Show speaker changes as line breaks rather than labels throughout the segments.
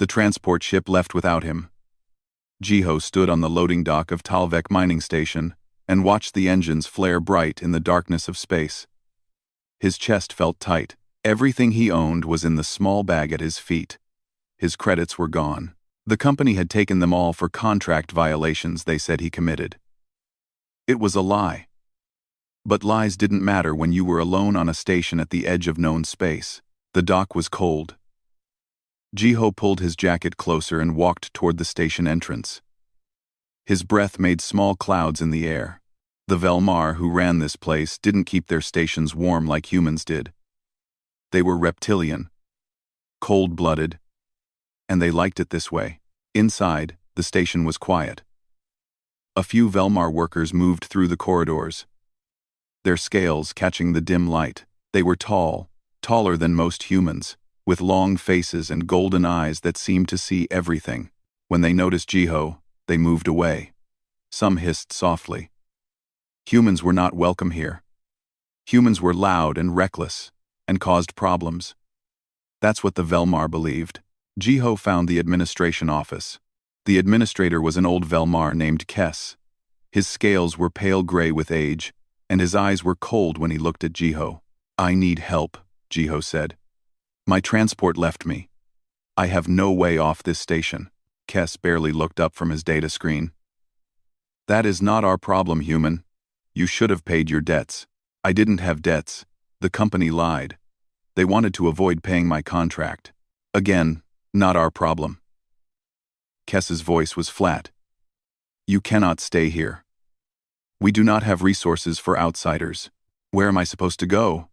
The transport ship left without him. Jiho stood on the loading dock of Talvek mining station and watched the engines flare bright in the darkness of space. His chest felt tight. Everything he owned was in the small bag at his feet. His credits were gone. The company had taken them all for contract violations they said he committed. It was a lie. But lies didn't matter when you were alone on a station at the edge of known space. The dock was cold. Jiho pulled his jacket closer and walked toward the station entrance. His breath made small clouds in the air. The Velmar who ran this place didn't keep their stations warm like humans did. They were reptilian, cold-blooded, and they liked it this way. Inside, the station was quiet. A few Velmar workers moved through the corridors, their scales catching the dim light. They were tall, taller than most humans, with long faces and golden eyes that seemed to see everything. When they noticed Jiho, they moved away. Some hissed softly. Humans were not welcome here. Humans were loud and reckless, and caused problems. That's what the Velmar believed. Jiho found the administration office. The administrator was an old Velmar named Kes. His scales were pale gray with age, and his eyes were cold when he looked at Jiho. "I need help," Jiho said. "My transport left me. I have no way off this station." Kes barely looked up from his data screen. "That is not our problem, human. You should have paid your debts." "I didn't have debts. The company lied. They wanted to avoid paying my contract." "Again, not our problem." Kes's voice was flat. "You cannot stay here. We do not have resources for outsiders. Where am I supposed to go?"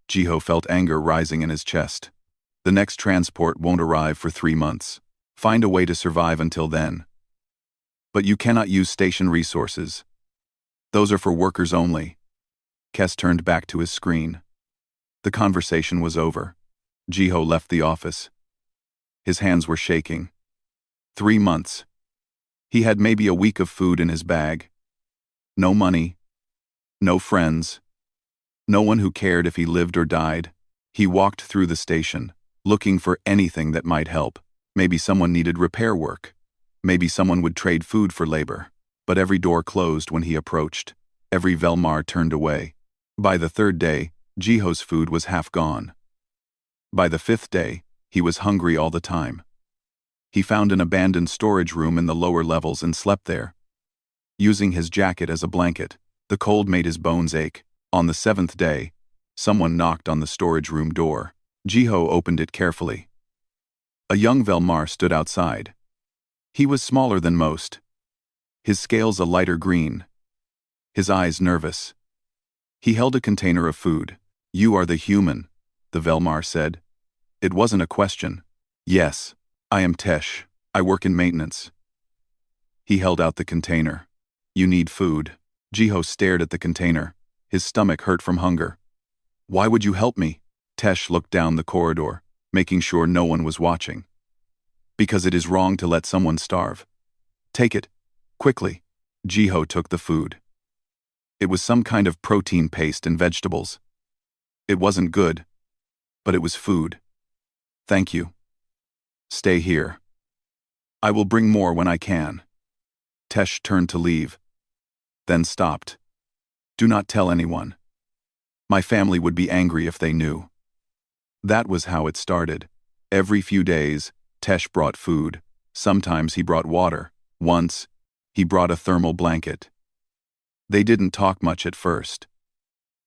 Jiho felt anger rising in his chest. "The next transport won't arrive for 3 months. Find a way to survive until then. But you cannot use station resources. Those are for workers only." Kes turned back to his screen. The conversation was over. Jiho left the office. His hands were shaking. 3 months. He had maybe a week of food in his bag. No money. No friends. No one who cared if he lived or died. He walked through the station, looking for anything that might help. Maybe someone needed repair work. Maybe someone would trade food for labor. But every door closed when he approached. Every Velmar turned away. By the 3rd day, Jiho's food was half gone. By the 5th day, he was hungry all the time. He found an abandoned storage room in the lower levels and slept there, using his jacket as a blanket. The cold made his bones ache. On the 7th day, someone knocked on the storage room door. Jiho opened it carefully. A young Velmar stood outside. He was smaller than most. His scales a lighter green. His eyes nervous. He held a container of food. "You are the human," the Velmar said. It wasn't a question. "Yes, I am Tesh. I work in maintenance." He held out the container. "You need food." Jiho stared at the container. His stomach hurt from hunger. "Why would you help me?" Tesh looked down the corridor, making sure no one was watching. "Because it is wrong to let someone starve. Take it, quickly." Jiho took the food. It was some kind of protein paste and vegetables. It wasn't good, but it was food. "Thank you. Stay here. I will bring more when I can." Tesh turned to leave, then stopped. "Do not tell anyone. My family would be angry if they knew." That was how it started. Every few days, Tesh brought food. Sometimes he brought water. Once, he brought a thermal blanket. They didn't talk much at first.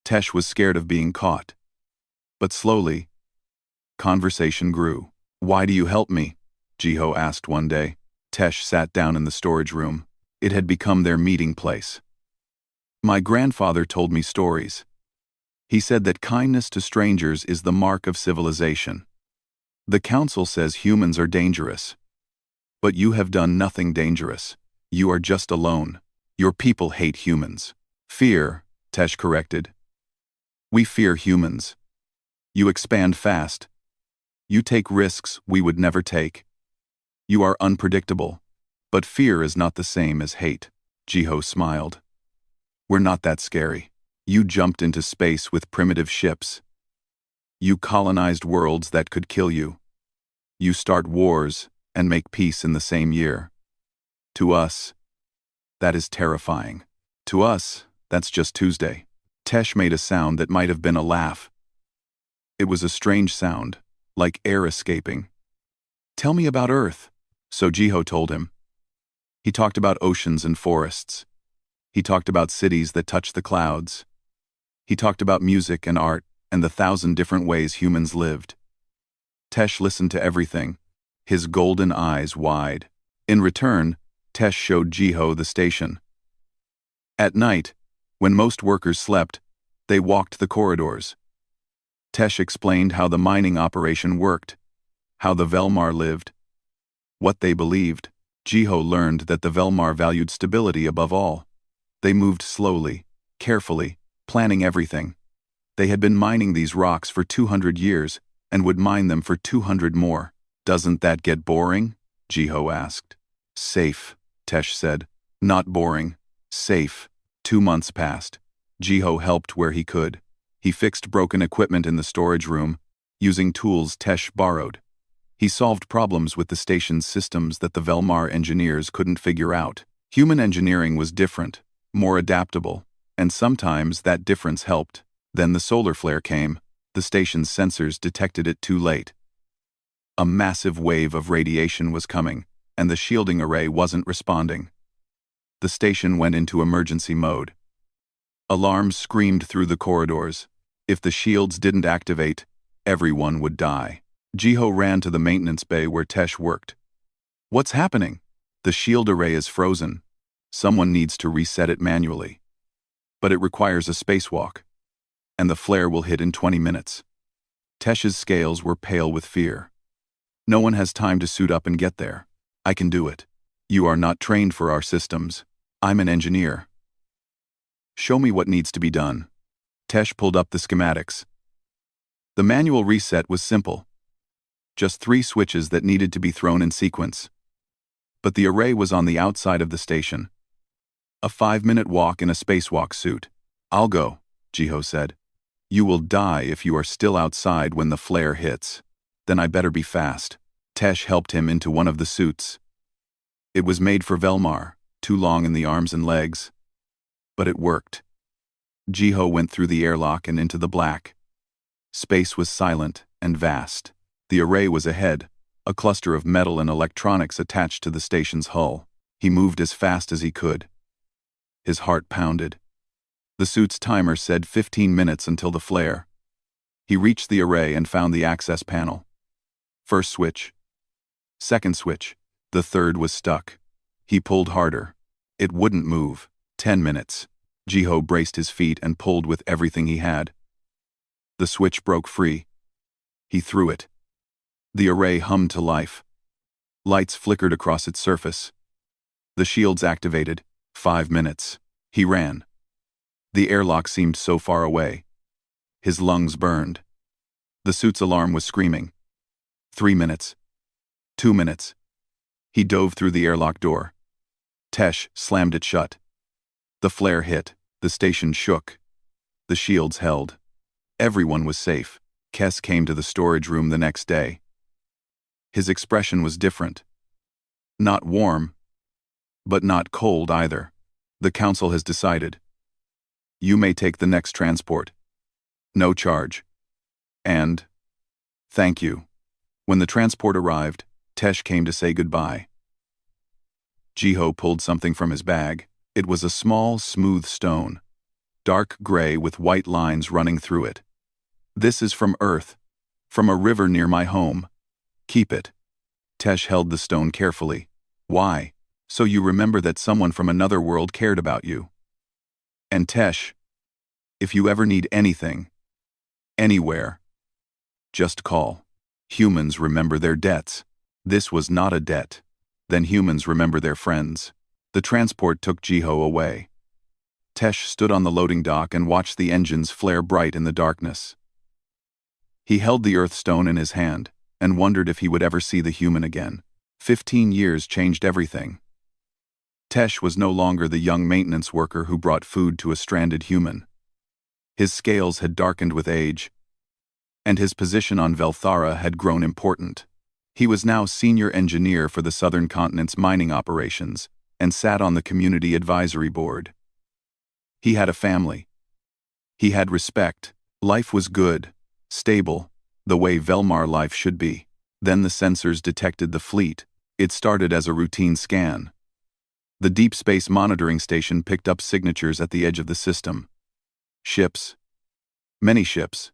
Tesh was scared of being caught. But slowly, conversation grew. "Why do you help me?" Jiho asked one day. Tesh sat down in the storage room. It had become their meeting place. "My grandfather told me stories. He said that kindness to strangers is the mark of civilization. The council says humans are dangerous. But you have done nothing dangerous. You are just alone. Your people hate humans." "Fear," Tesh corrected. "We fear humans. You expand fast. You take risks we would never take. You are unpredictable. But fear is not the same as hate." Jiho smiled. "We're not that scary. You jumped into space with primitive ships. You colonized worlds that could kill you. You start wars and make peace in the same year. To us, that is terrifying. To us, that's just Tuesday. Tesh made a sound that might have been a laugh. It was a strange sound, like air escaping. Tell me about Earth, so Jiho told him. He talked about oceans and forests. He talked about cities that touch the clouds. He talked about music and art and the 1,000 different ways humans lived. Tesh listened to everything, his golden eyes wide. In return, Tesh showed Jiho the station. At night, when most workers slept, they walked the corridors. Tesh explained how the mining operation worked, how the Velmar lived, what they believed. Jiho learned that the Velmar valued stability above all. They moved slowly, carefully, planning everything. They had been mining these rocks for 200 years and would mine them for 200 more. Doesn't that get boring? Jiho asked. Safe, Tesh said. Not boring. Safe. 2 months passed. Jiho helped where he could. He fixed broken equipment in the storage room, using tools Tesh borrowed. He solved problems with the station's systems that the Velmar engineers couldn't figure out. Human engineering was different, more adaptable, and sometimes that difference helped. Then the solar flare came. The station's sensors detected it too late. A massive wave of radiation was coming, and the shielding array wasn't responding. The station went into emergency mode. Alarms screamed through the corridors. If the shields didn't activate, everyone would die. Jiho ran to the maintenance bay where Tesh worked. What's happening? The shield array is frozen. Someone needs to reset it manually. But it requires a spacewalk, and the flare will hit in 20 minutes. Tesh's scales were pale with fear. No one has time to suit up and get there. I can do it. You are not trained for our systems. I'm an engineer. Show me what needs to be done. Tesh pulled up the schematics. The manual reset was simple. Just 3 switches that needed to be thrown in sequence. But the array was on the outside of the station. A 5-minute walk in a spacewalk suit. I'll go, Jiho said. You will die if you are still outside when the flare hits. Then I better be fast. Tesh helped him into one of the suits. It was made for Velmar, too long in the arms and legs. But it worked. Jiho went through the airlock and into the black. Space was silent and vast. The array was ahead, a cluster of metal and electronics attached to the station's hull. He moved as fast as he could. His heart pounded. The suit's timer said 15 minutes until the flare. He reached the array and found the access panel. First switch. Second switch. The third was stuck. He pulled harder. It wouldn't move. 10 minutes. Jiho braced his feet and pulled with everything he had. The switch broke free. He threw it. The array hummed to life. Lights flickered across its surface. The shields activated. 5 minutes. He ran. The airlock seemed so far away. His lungs burned. The suit's alarm was screaming. 3 minutes. 2 minutes. He dove through the airlock door. Tesh slammed it shut. The flare hit. The station shook. The shields held. Everyone was safe. Kes came to the storage room the next day. His expression was different. Not warm, but not cold either. The council has decided. You may take the next transport. No charge. And thank you. When the transport arrived, Tesh came to say goodbye. Jiho pulled something from his bag. It was a small, smooth stone, dark gray with white lines running through it. This is from Earth, from a river near my home. Keep it. Tesh held the stone carefully. Why? So you remember that someone from another world cared about you. And Tesh, if you ever need anything, anywhere, just call. Humans remember their debts. This was not a debt. Then humans remember their friends. The transport took Jiho away. Tesh stood on the loading dock and watched the engines flare bright in the darkness. He held the Earthstone in his hand and wondered if he would ever see the human again. 15 years changed everything. Tesh was no longer the young maintenance worker who brought food to a stranded human. His scales had darkened with age, and his position on Velthara had grown important. He was now senior engineer for the Southern Continent's mining operations and sat on the community advisory board. He had a family. He had respect. Life was good, stable, the way Velmar life should be. Then the sensors detected the fleet. It started as a routine scan. The Deep Space Monitoring Station picked up signatures at the edge of the system. Ships. Many ships.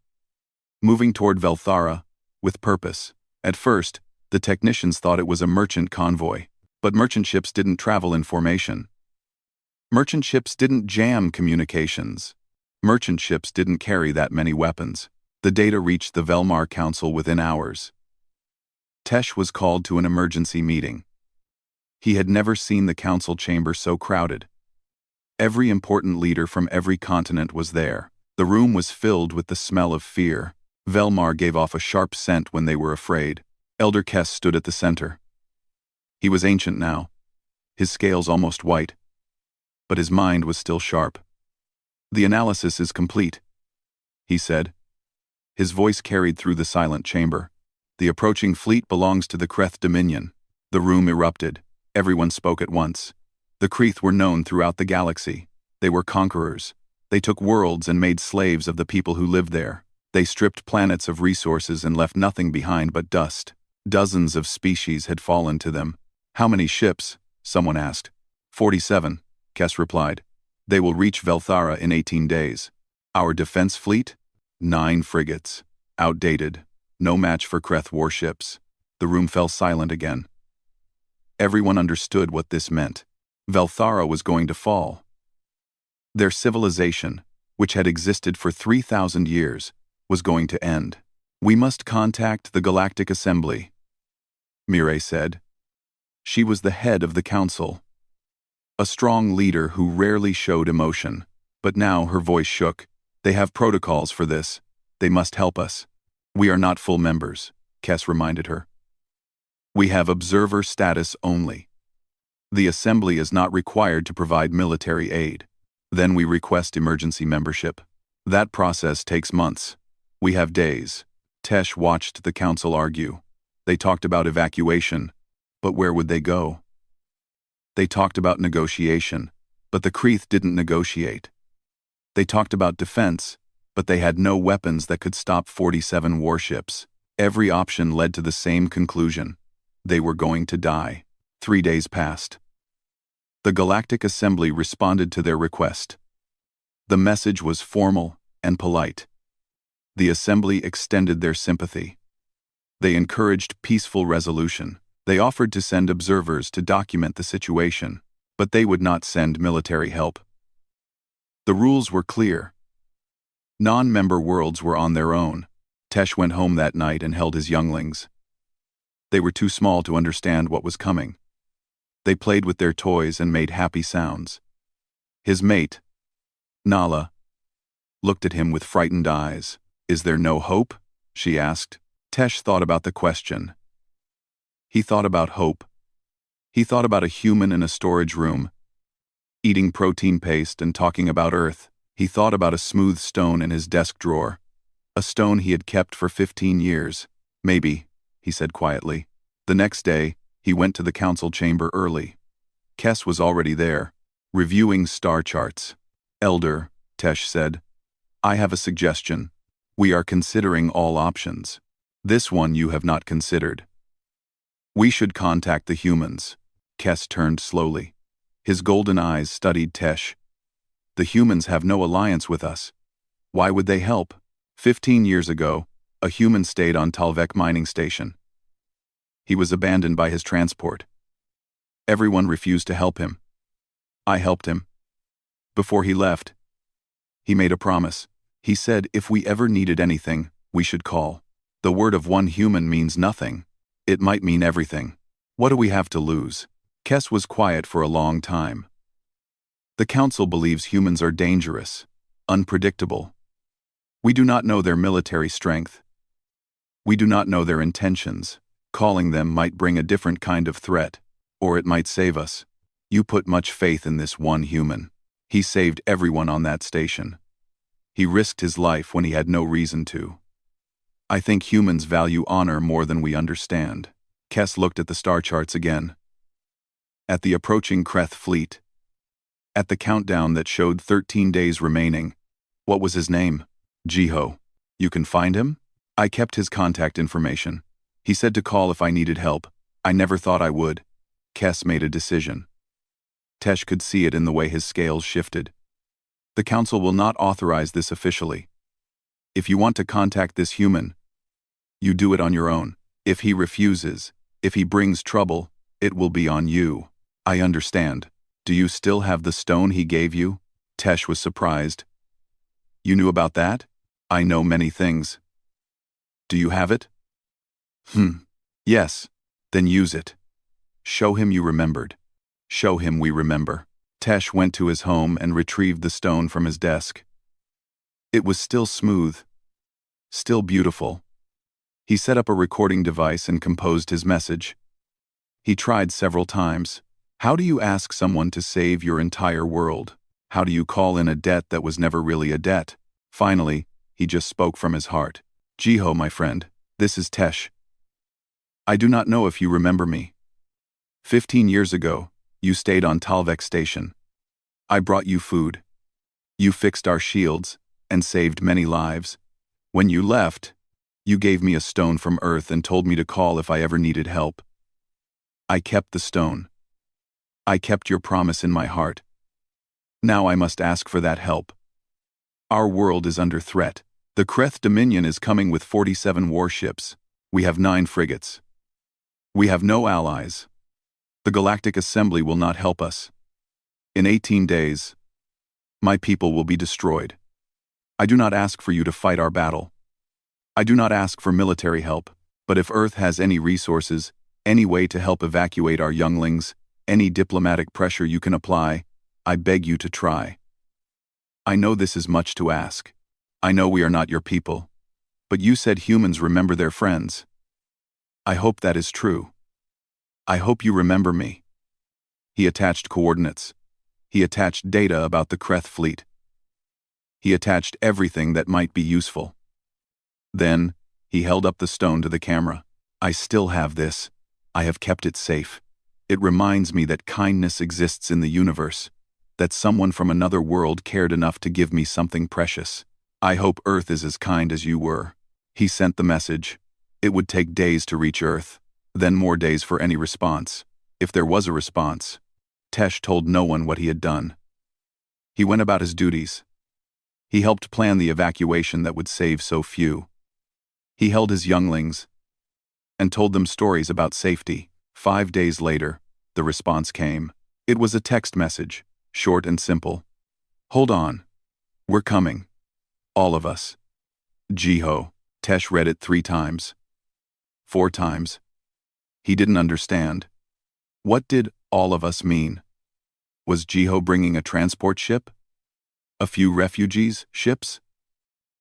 Moving toward Velthara, with purpose. At first, the technicians thought it was a merchant convoy, but merchant ships didn't travel in formation. Merchant ships didn't jam communications. Merchant ships didn't carry that many weapons. The data reached the Velmar Council within hours. Tesh was called to an emergency meeting. He had never seen the council chamber so crowded. Every important leader from every continent was there. The room was filled with the smell of fear. Velmar gave off a sharp scent when they were afraid. Elder Kess stood at the center. He was ancient now, his scales almost white, but his mind was still sharp. "The analysis is complete," he said. His voice carried through the silent chamber. "The approaching fleet belongs to the Kreth Dominion." The room erupted. Everyone spoke at once. The Kreth were known throughout the galaxy. They were conquerors. They took worlds and made slaves of the people who lived there. They stripped planets of resources and left nothing behind but dust. Dozens of species had fallen to them. "How many ships?" someone asked. 47, Kess replied. "They will reach Velthara in 18 days. Our defense fleet? 9 frigates. Outdated. No match for Kreth warships." The room fell silent again. Everyone understood what this meant. Velthara was going to fall. Their civilization, which had existed for 3,000 years, was going to end. "We must contact the Galactic Assembly," Mireille said. She was the head of the council. A strong leader who rarely showed emotion, but now her voice shook. "They have protocols for this. They must help us." "We are not full members," Kess reminded her. "We have observer status only. The Assembly is not required to provide military aid. Then we request emergency membership. That process takes months. We have days." Tesh watched the council argue. They talked about evacuation, but where would they go? They talked about negotiation, but the Kreth didn't negotiate. They talked about defense, but they had no weapons that could stop 47 warships. Every option led to the same conclusion. They were going to die. 3 days passed. The Galactic Assembly responded to their request. The message was formal and polite. The Assembly extended their sympathy. They encouraged peaceful resolution. They offered to send observers to document the situation, but they would not send military help. The rules were clear. Non-member worlds were on their own. Tesh went home that night and held his younglings. They were too small to understand what was coming. They played with their toys and made happy sounds. His mate, Nala, looked at him with frightened eyes. "Is there no hope?" she asked. Tesh thought about the question. He thought about hope. He thought about a human in a storage room, eating protein paste and talking about Earth. He thought about a smooth stone in his desk drawer, a stone he had kept for 15 years. "Maybe," he said quietly. The next day, he went to the council chamber early. Kess was already there, reviewing star charts. "Elder," Tesh said, "I have a suggestion. We are considering all options. This one you have not considered. We should contact the humans." Kess turned slowly. His golden eyes studied Tesh. "The humans have no alliance with us. Why would they help? 15 years ago, a human stayed on Talvek mining station. He was abandoned by his transport. Everyone refused to help him. I helped him. Before he left, he made a promise. He said if we ever needed anything, we should call. The word of one human means nothing. It might mean everything. What do we have to lose?" Kess was quiet for a long time. "The Council believes humans are dangerous, unpredictable. We do not know their military strength. We do not know their intentions. Calling them might bring a different kind of threat, or it might save us. You put much faith in this one human. He saved everyone on that station. He risked his life when he had no reason to. I think humans value honor more than we understand." Kess looked at the star charts again. At the approaching Kreth fleet. At the countdown that showed 13 days remaining. What was his name? Jiho. You can find him? I kept his contact information. He said to call if I needed help. I never thought I would. Kess made a decision. Tesh could see it in the way his scales shifted. The council will not authorize this officially. If you want to contact this human, you do it on your own. If he refuses, if he brings trouble, it will be on you. I understand. Do you still have the stone he gave you? Tesh was surprised. You knew about that? I know many things. Do you have it? Yes. Then use it. Show him you remembered. Show him we remember. Tesh went to his home and retrieved the stone from his desk. It was still smooth. Still beautiful. He set up a recording device and composed his message. He tried several times. How do you ask someone to save your entire world? How do you call in a debt that was never really a debt? Finally, he just spoke from his heart. Jiho, my friend, this is Tesh. I do not know if you remember me. 15 years ago, you stayed on Talvek Station. I brought you food. You fixed our shields and saved many lives. When you left, you gave me a stone from Earth and told me to call if I ever needed help. I kept the stone. I kept your promise in my heart. Now I must ask for that help. Our world is under threat. The Kreth Dominion is coming with 47 warships. We have 9 frigates. We have no allies. The Galactic Assembly will not help us. In 18 days, my people will be destroyed. I do not ask for you to fight our battle. I do not ask for military help, but if Earth has any resources, any way to help evacuate our younglings, any diplomatic pressure you can apply, I beg you to try. I know this is much to ask. I know we are not your people. But you said humans remember their friends. I hope that is true. I hope you remember me. He attached coordinates. He attached data about the Kreth fleet. He attached everything that might be useful. Then, he held up the stone to the camera. I still have this. I have kept it safe. It reminds me that kindness exists in the universe, that someone from another world cared enough to give me something precious. I hope Earth is as kind as you were. He sent the message. It would take days to reach Earth, then more days for any response. If there was a response, Tesh told no one what he had done. He went about his duties. He helped plan the evacuation that would save so few. He held his younglings and told them stories about safety. 5 days later, the response came. It was a text message, short and simple. Hold on. We're coming. All of us. Jiho. Tesh read it 3 times. 4 times. He didn't understand. What did all of us mean? Was Jiho bringing a transport ship? A few refugees ships?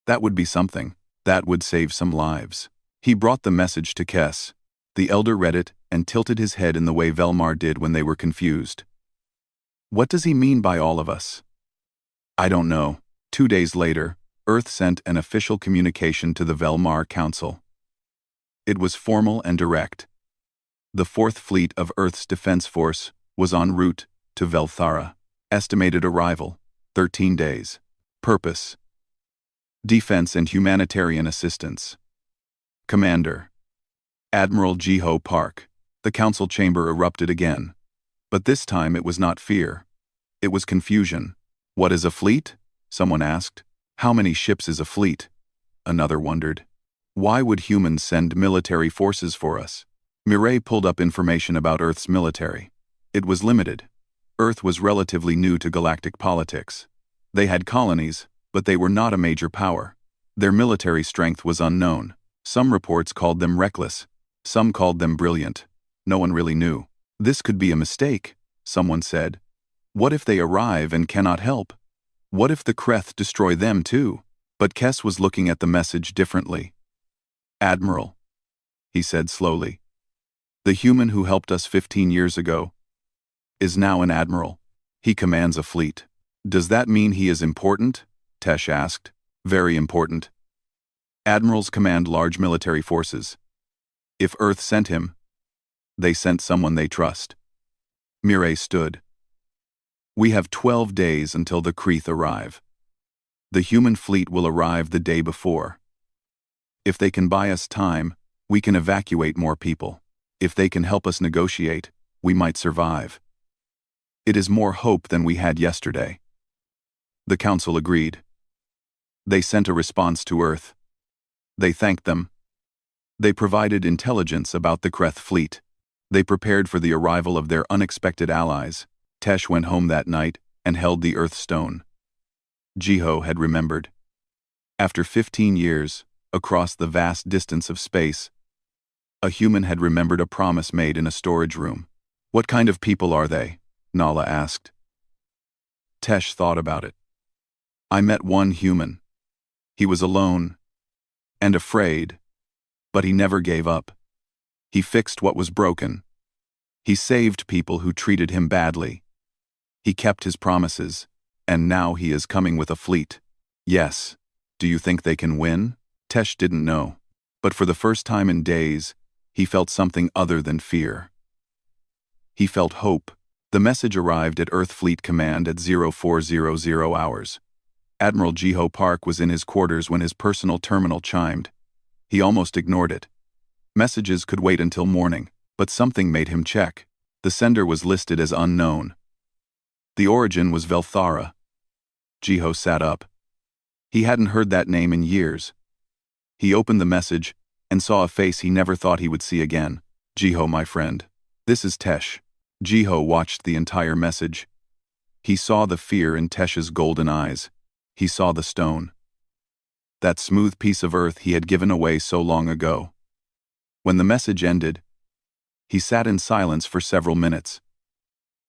That would be something. That would save some lives. He brought the message to Kess. The elder read it and tilted his head in the way Velmar did when they were confused. What does he mean by all of us? I don't know. 2 days later, Earth sent an official communication to the Velmar Council. It was formal and direct. The 4th Fleet of Earth's Defense Force was en route to Velthara. Estimated arrival, 13 days. Purpose: defense and humanitarian assistance. Commander: Admiral Jiho Park. The council chamber erupted again. But this time it was not fear. It was confusion. What is a fleet? Someone asked. How many ships is a fleet? Another wondered. Why would humans send military forces for us? Mireille pulled up information about Earth's military. It was limited. Earth was relatively new to galactic politics. They had colonies, but they were not a major power. Their military strength was unknown. Some reports called them reckless. Some called them brilliant. No one really knew. This could be a mistake, someone said. What if they arrive and cannot help? What if the Kreth destroy them too? But Kess was looking at the message differently. Admiral, he said slowly. The human who helped us 15 years ago is now an admiral. He commands a fleet. Does that mean he is important? Tesh asked. Very important. Admirals command large military forces. If Earth sent him, They sent someone they trust. Mireille stood. We have 12 days until the Kreeth arrive. The human fleet will arrive the day before. If they can buy us time, we can evacuate more people. If they can help us negotiate, we might survive. It is more hope than we had yesterday. The council agreed. They sent a response to Earth. They thanked them. They provided intelligence about the Kreeth fleet. They prepared for the arrival of their unexpected allies. Tesh went home that night and held the Earth stone. Jiho had remembered. After 15 years, across the vast distance of space, a human had remembered a promise made in a storage room. What kind of people are they? Nala asked. Tesh thought about it. I met one human. He was alone and afraid, but he never gave up. He fixed what was broken. He saved people who treated him badly. He kept his promises, and now he is coming with a fleet. Yes. Do you think they can win? Tesh didn't know, but for the first time in days, he felt something other than fear. He felt hope. The message arrived at Earth Fleet Command at 0400 hours. Admiral Jiho Park was in his quarters when his personal terminal chimed. He almost ignored it. Messages could wait until morning, but something made him check. The sender was listed as unknown. The origin was Velthara. Jiho sat up. He hadn't heard that name in years. He opened the message and saw a face he never thought he would see again. Jiho, my friend. This is Tesh. Jiho watched the entire message. He saw the fear in Tesh's golden eyes. He saw the stone. That smooth piece of earth he had given away so long ago. When the message ended, he sat in silence for several minutes.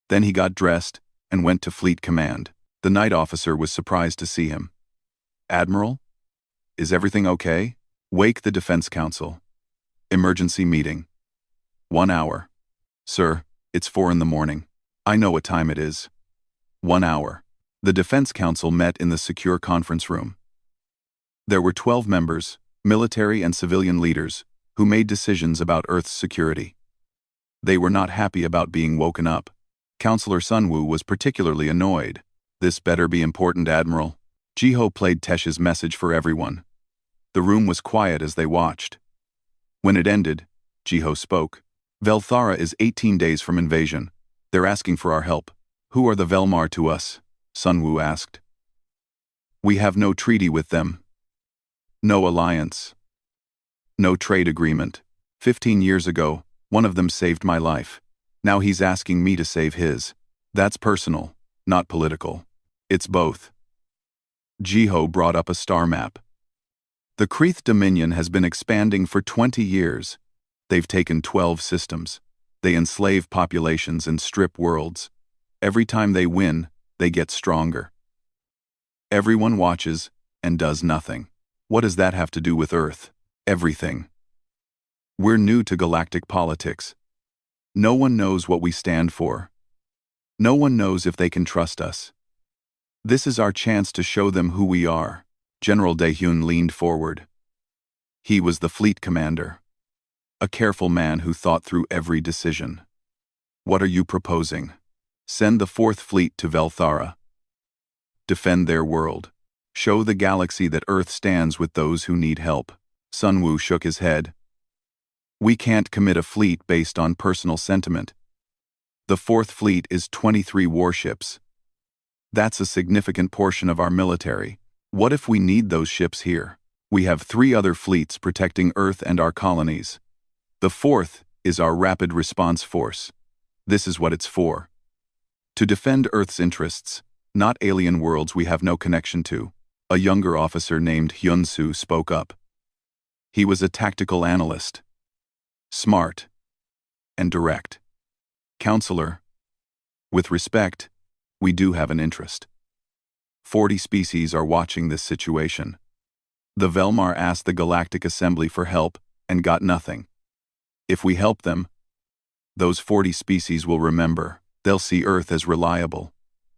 Then he got dressed and went to Fleet Command. The night officer was surprised to see him. Admiral? Is everything okay? Wake the Defense Council. Emergency meeting. 1 hour. Sir, it's 4 in the morning. I know what time it is. 1 hour. The Defense Council met in the secure conference room. There were 12 members, military and civilian leaders, who made decisions about Earth's security. They were not happy about being woken up. Counselor Sunwoo was particularly annoyed. This better be important, Admiral. Jiho played Tesh's message for everyone. The room was quiet as they watched. When it ended, Jiho spoke. Velthara is 18 days from invasion. They're asking for our help. Who are the Velmar to us? Sunwoo asked. We have no treaty with them. No alliance. No trade agreement. 15 years ago, one of them saved my life. Now he's asking me to save his. That's personal, not political. It's both. Jiho brought up a star map. The Kreeth Dominion has been expanding for 20 years. They've taken 12 systems. They enslave populations and strip worlds. Every time they win, they get stronger. Everyone watches and does nothing. What does that have to do with Earth? Everything. We're new to galactic politics. No one knows what we stand for. No one knows if they can trust us. This is our chance to show them who we are. General Daehyun leaned forward. He was the fleet commander. A careful man who thought through every decision. What are you proposing? Send the 4th Fleet to Velthara. Defend their world. Show the galaxy that Earth stands with those who need help. Sunwoo shook his head. We can't commit a fleet based on personal sentiment. The 4th Fleet is 23 warships. That's a significant portion of our military. What if we need those ships here? We have 3 other fleets protecting Earth and our colonies. The 4th is our rapid response force. This is what it's for. To defend Earth's interests, not alien worlds we have no connection to. A younger officer named Hyun-soo spoke up. He was a tactical analyst. Smart and direct. Counselor, with respect, we do have an interest. 40 species are watching this situation. The Velmar asked the Galactic Assembly for help and got nothing. If we help them, those 40 species will remember. They'll see Earth as reliable,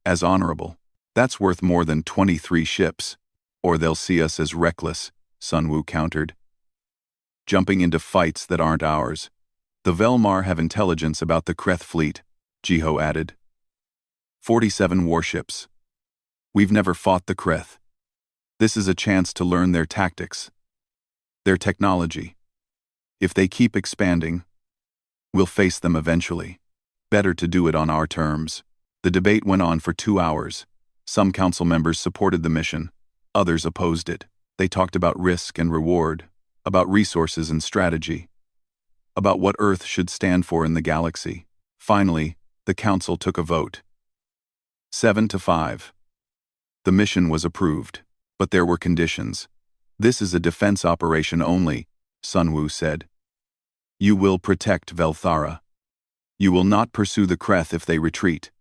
as honorable. That's worth more than 23 ships. Or they'll see us as reckless, Sunwoo countered. Jumping into fights that aren't ours. The Velmar have intelligence about the Kreth fleet, Jiho added. 47 warships. We've never fought the Kreth. This is a chance to learn their tactics, their technology. If they keep expanding, we'll face them eventually. Better to do it on our terms. The debate went on for 2 hours. Some council members supported the mission, others opposed it. They talked about risk and reward, about resources and strategy, about what Earth should stand for in the galaxy. Finally, the council took a vote. 7-5. The mission was approved, but there were conditions. This is a defense operation only, Sunwoo said. You will protect Velthara. You will not pursue the Kreth if they retreat.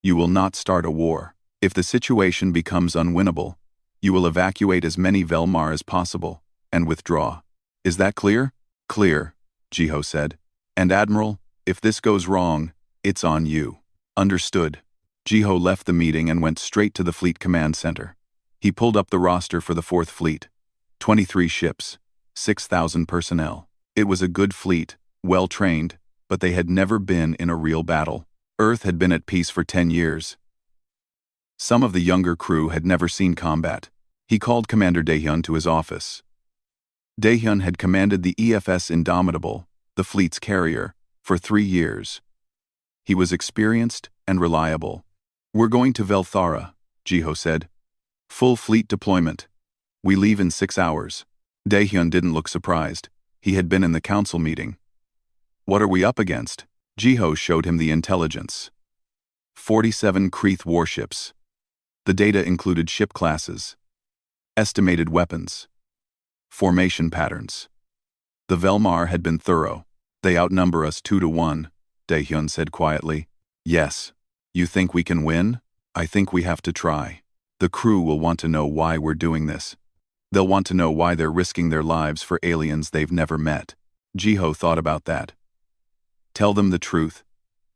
You will not start a war. If the situation becomes unwinnable, you will evacuate as many Velmar as possible and withdraw. Is that clear? Clear, Jiho said. And Admiral, if this goes wrong, it's on you. Understood. Jiho left the meeting and went straight to the Fleet Command Center. He pulled up the roster for the 4th Fleet. 23 ships, 6,000 personnel. It was a good fleet, well-trained, but they had never been in a real battle. Earth had been at peace for 10 years. Some of the younger crew had never seen combat. He called Commander Daehyun to his office. Daehyun had commanded the EFS Indomitable, the fleet's carrier, for 3 years. He was experienced and reliable. We're going to Velthara, Jiho said. Full fleet deployment. We leave in 6 hours. Daehyun didn't look surprised. He had been in the council meeting. What are we up against? Jiho showed him the intelligence. 47 Kreth warships. The data included ship classes, estimated weapons, formation patterns. The Velmar had been thorough. They outnumber us 2-1, Daehyun said quietly. Yes. You think we can win? I think we have to try. The crew will want to know why we're doing this. They'll want to know why they're risking their lives for aliens they've never met. Jiho thought about that. Tell them the truth.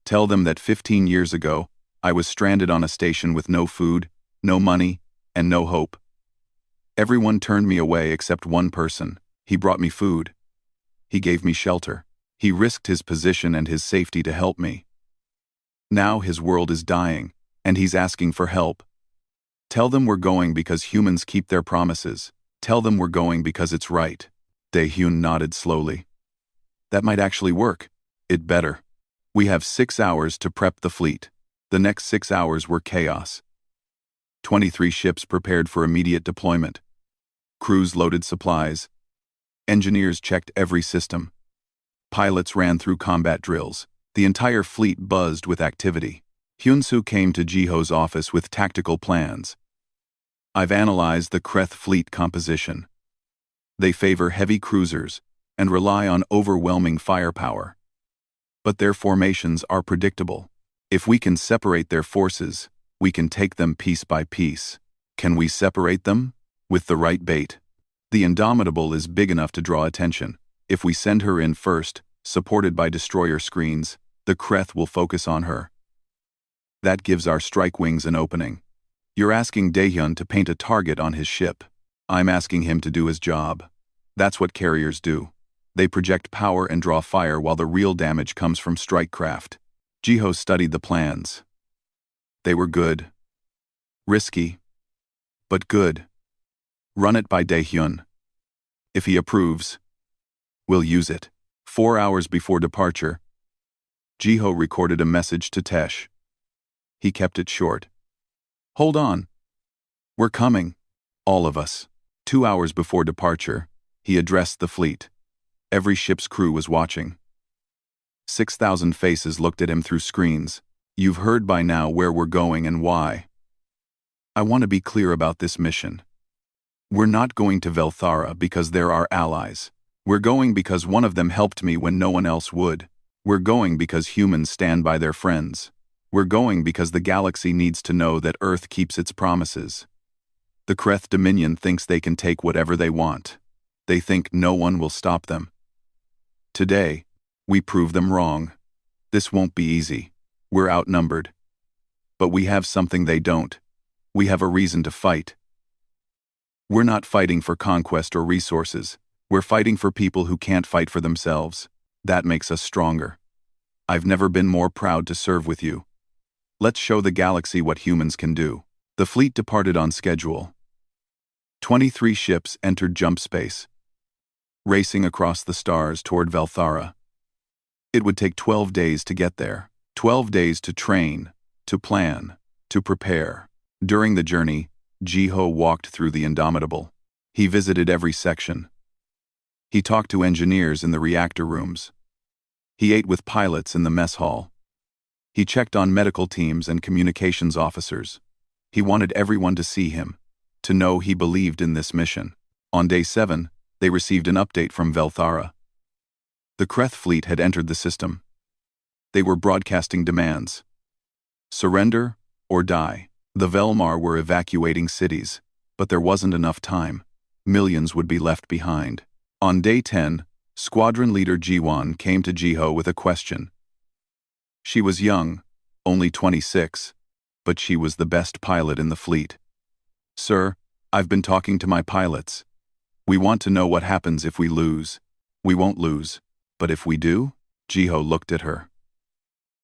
Tell them that 15 years ago, I was stranded on a station with no food, no money, and no hope. Everyone turned me away except one person. He brought me food. He gave me shelter. He risked his position and his safety to help me. Now his world is dying, and he's asking for help. Tell them we're going because humans keep their promises. Tell them we're going because it's right. Daehyun nodded slowly. That might actually work. It better. We have 6 hours to prep the fleet. The next 6 hours were chaos. 23 ships prepared for immediate deployment. Crews loaded supplies. Engineers checked every system. Pilots ran through combat drills. The entire fleet buzzed with activity. Hyunsoo came to Jiho's office with tactical plans. I've analyzed the Kreth fleet composition. They favor heavy cruisers and rely on overwhelming firepower. But their formations are predictable. If we can separate their forces, we can take them piece by piece. Can we separate them? With the right bait. The Indomitable is big enough to draw attention. If we send her in first, supported by destroyer screens, the Kreth will focus on her. That gives our strike wings an opening. You're asking Daehyun to paint a target on his ship. I'm asking him to do his job. That's what carriers do. They project power and draw fire while the real damage comes from strike craft. Jiho studied the plans. They were good. Risky, but good. Run it by Daehyun. If he approves, we'll use it. 4 hours before departure, Jiho recorded a message to Tesh. He kept it short. Hold on. We're coming. All of us. 2 hours before departure, he addressed the fleet. Every ship's crew was watching. 6,000 faces looked at him through screens. You've heard by now where we're going and why. I want to be clear about this mission. We're not going to Velthara because they're our allies. We're going because one of them helped me when no one else would. We're going because humans stand by their friends. We're going because the galaxy needs to know that Earth keeps its promises. The Kreth Dominion thinks they can take whatever they want. They think no one will stop them. Today, we prove them wrong. This won't be easy. We're outnumbered. But we have something they don't. We have a reason to fight. We're not fighting for conquest or resources. We're fighting for people who can't fight for themselves. That makes us stronger. I've never been more proud to serve with you. Let's show the galaxy what humans can do. The fleet departed on schedule. 23 ships entered jump space, racing across the stars toward Velthara. It would take 12 days to get there. 12 days to train, to plan, to prepare. During the journey, Jiho walked through the Indomitable. He visited every section. He talked to engineers in the reactor rooms. He ate with pilots in the mess hall. He checked on medical teams and communications officers. He wanted everyone to see him, to know he believed in this mission. On day 7, they received an update from Velthara. The Kreth fleet had entered the system. They were broadcasting demands. Surrender or die. The Velmar were evacuating cities, but there wasn't enough time. Millions would be left behind. On day 10, Squadron Leader Jiwan came to Jiho with a question. She was young, only 26, but she was the best pilot in the fleet. Sir, I've been talking to my pilots. We want to know what happens if we lose. We won't lose, but if we do? Jiho looked at her.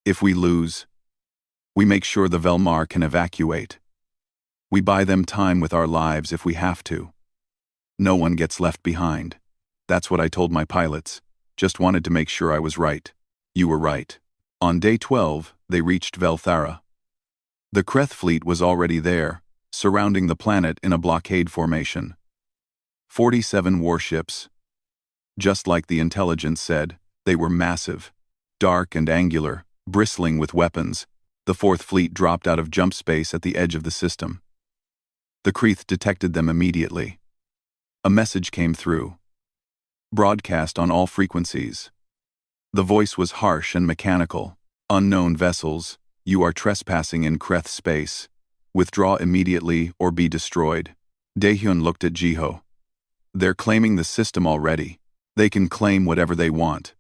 If we lose, we make sure the Velmar can evacuate. We buy them time with our lives if we have to. No one gets left behind. That's what I told my pilots. Just wanted to make sure I was right. You were right. On day 12, they reached Velthara. The Kreth fleet was already there, surrounding the planet in a blockade formation. 47 warships. Just like the intelligence said, they were massive, dark and angular, bristling with weapons. The Fourth Fleet dropped out of jump space at the edge of the system. The Kreth detected them immediately. A message came through, broadcast on all frequencies. The voice was harsh and mechanical. Unknown vessels, you are trespassing in Kreth space. Withdraw immediately or be destroyed. Daehyun looked at Jiho. They're claiming the system already. They can claim whatever they want.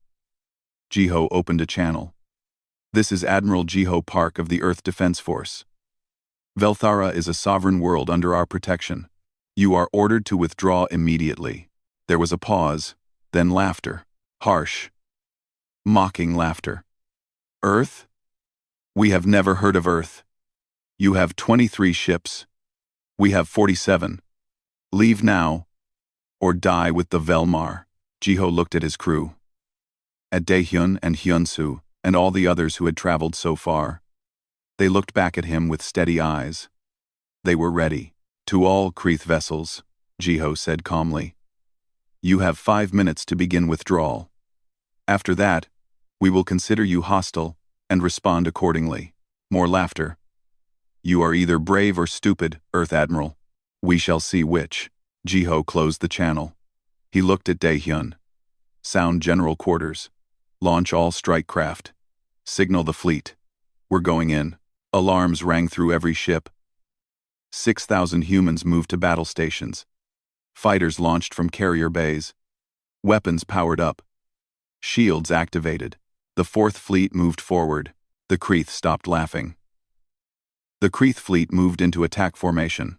Jiho opened a channel. This is Admiral Jiho Park of the Earth Defense Force. Velthara is a sovereign world under our protection. You are ordered to withdraw immediately. There was a pause, then laughter. Harsh, mocking laughter. Earth? We have never heard of Earth. You have 23 ships. We have 47. Leave now, or die with the Velmar. Jiho looked at his crew. At Daehyun and Hyunsu, and all the others who had traveled so far. They looked back at him with steady eyes. They were ready. To all Kreth vessels, Jiho said calmly. You have 5 minutes to begin withdrawal. After that, we will consider you hostile and respond accordingly. More laughter. You are either brave or stupid, Earth Admiral. We shall see which. Jiho closed the channel. He looked at Daehyun. Sound general quarters. Launch all strike craft. Signal the fleet. We're going in. Alarms rang through every ship. 6,000 humans moved to battle stations. Fighters launched from carrier bays. Weapons powered up. Shields activated. The Fourth Fleet moved forward. The Kreth stopped laughing. The Kreth fleet moved into attack formation.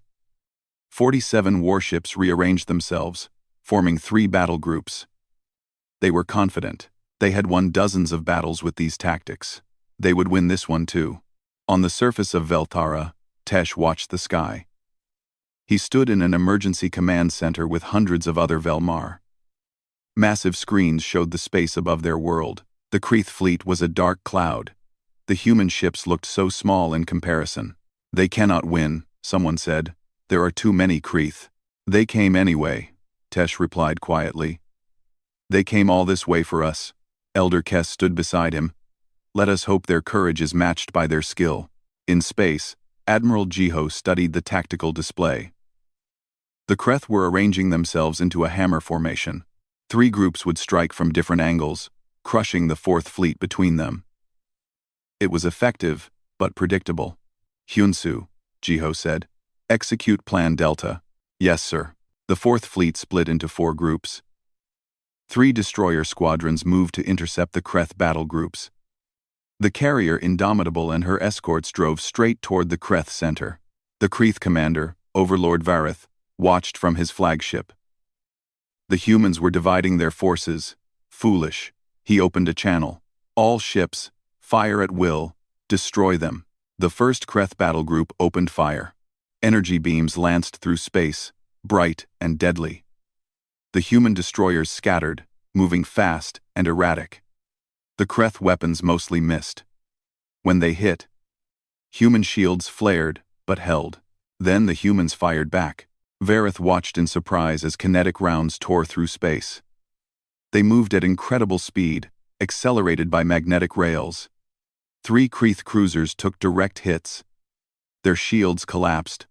47 warships rearranged themselves, forming 3 battle groups. They were confident. They had won dozens of battles with these tactics. They would win this one too. On the surface of Velthara, Tesh watched the sky. He stood in an emergency command center with hundreds of other Velmar. Massive screens showed the space above their world. The Kreth fleet was a dark cloud. The human ships looked so small in comparison. They cannot win, someone said. There are too many Kreth. They came anyway, Tesh replied quietly. They came all this way for us. Elder Kess stood beside him. Let us hope their courage is matched by their skill. In space, Admiral Jiho studied the tactical display. The Kreth were arranging themselves into a hammer formation. 3 groups would strike from different angles, crushing the Fourth Fleet between them. It was effective, but predictable. Hyunsu, Jiho said. Execute Plan Delta. Yes, sir. The Fourth Fleet split into 4 groups. 3 destroyer squadrons moved to intercept the Kreth battle groups. The carrier Indomitable and her escorts drove straight toward the Kreth center. The Kreth commander, Overlord Vareth, watched from his flagship. The humans were dividing their forces. Foolish. He opened a channel. All ships, fire at will, destroy them. The first Kreth battle group opened fire. Energy beams lanced through space, bright and deadly. The human destroyers scattered, moving fast and erratic. The Kreth weapons mostly missed. When they hit, human shields flared, but held. Then the humans fired back. Vareth watched in surprise as kinetic rounds tore through space. They moved at incredible speed, accelerated by magnetic rails. 3 Kreth cruisers took direct hits. Their shields collapsed.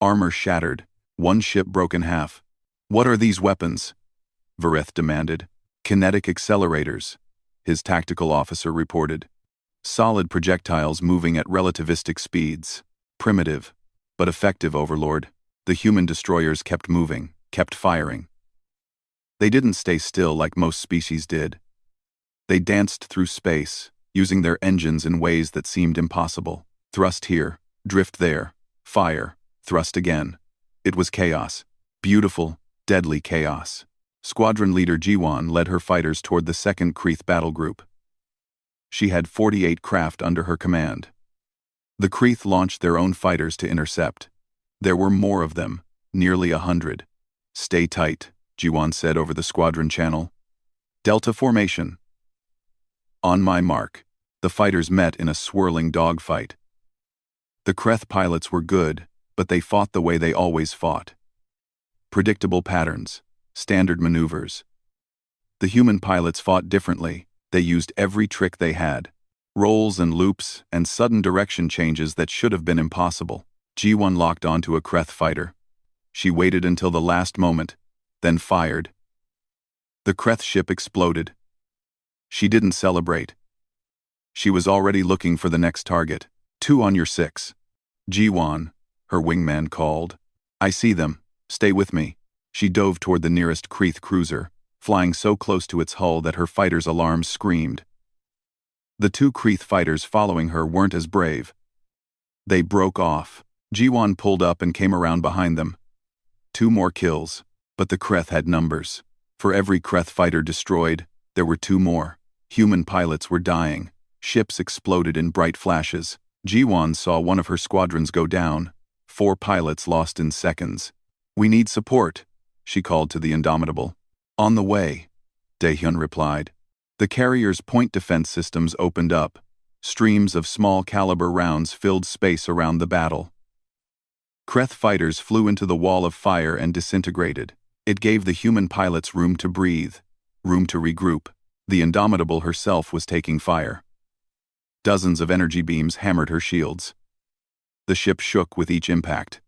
Armor shattered. 1 ship broke in half. "What are these weapons?" Vareth demanded. "Kinetic accelerators," his tactical officer reported. "Solid projectiles moving at relativistic speeds. Primitive, but effective, Overlord." The human destroyers kept moving, kept firing. They didn't stay still like most species did. They danced through space, using their engines in ways that seemed impossible. Thrust here, drift there, fire, thrust again. It was chaos. Beautiful, deadly chaos. Squadron leader Jiwan led her fighters toward the second Kreth battle group. She had 48 craft under her command. The Kreth launched their own fighters to intercept. There were more of them, nearly 100. "Stay tight," Jiwan said over the squadron channel. "Delta formation." On my mark, the fighters met in a swirling dogfight. The Kreth pilots were good, but they fought the way they always fought. Predictable patterns, standard maneuvers. The human pilots fought differently. They used every trick they had. Rolls and loops and sudden direction changes that should have been impossible. G1 locked onto a Kreth fighter. She waited until the last moment, then fired. The Kreth ship exploded. She didn't celebrate. She was already looking for the next target. 2 on your 6. G1, her wingman called. "I see them. Stay with me." She dove toward the nearest Kreth cruiser, flying so close to its hull that her fighter's alarms screamed. The 2 Kreth fighters following her weren't as brave. They broke off. G1 pulled up and came around behind them. 2 more kills, but the Kreth had numbers. For every Kreth fighter destroyed, there were 2 more. Human pilots were dying. Ships exploded in bright flashes. G1 saw one of her squadrons go down. 4 pilots lost in seconds. "We need support," she called to the Indomitable. "On the way," Daehyun replied. The carrier's point defense systems opened up. Streams of small-caliber rounds filled space around the battle. Kreth fighters flew into the wall of fire and disintegrated. It gave the human pilots room to breathe, room to regroup. The Indomitable herself was taking fire. Dozens of energy beams hammered her shields. The ship shook with each impact.